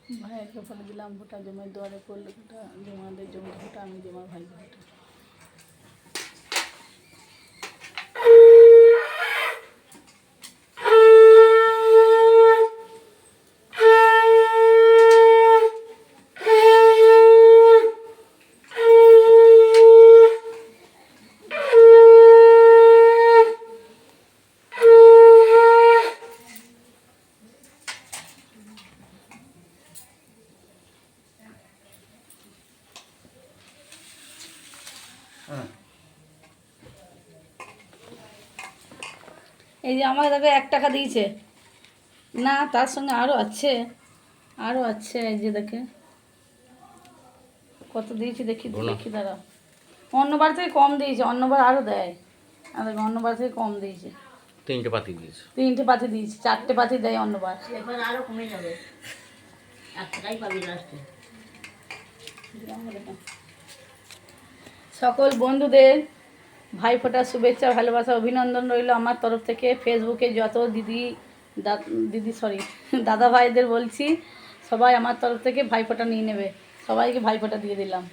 ভাইয়েরকে ফোনে দিলাম, ভোটা জমার দুয়ারে পড়লে ভোটা জমাদের জমি ভোটা, আমি জমার ভাই ভোটা। এই যে আমাকে দেখো 1 টাকা দিয়েছে না, তার সঙ্গে আরও আছে, এই যে দেখে কত দিয়েছি, দেখি দাঁড়া। অন্যবার থেকে কম দিয়েছে, অন্যবার আরও দেয়। আর দেখো অন্যবার থেকে কম দিয়েছে, 3টে পাতি দিয়েছে, 3টে পাতি দিয়েছে, 4টে পাতি দেয় অন্যবার। এবার আরও কমে যাবে, 1 টাকাই পাবি লাস্টে। সকল বন্ধুদের ভাইফোঁটার শুভেচ্ছা, ভালোবাসা, অভিনন্দন রইল আমার তরফ থেকে। ফেসবুকে যত দাদা ভাইদের বলছি, সবাই আমার তরফ থেকে ভাইফোঁটা নিয়ে নেবে, সবাইকে ভাইফোঁটা দিয়ে দিলাম।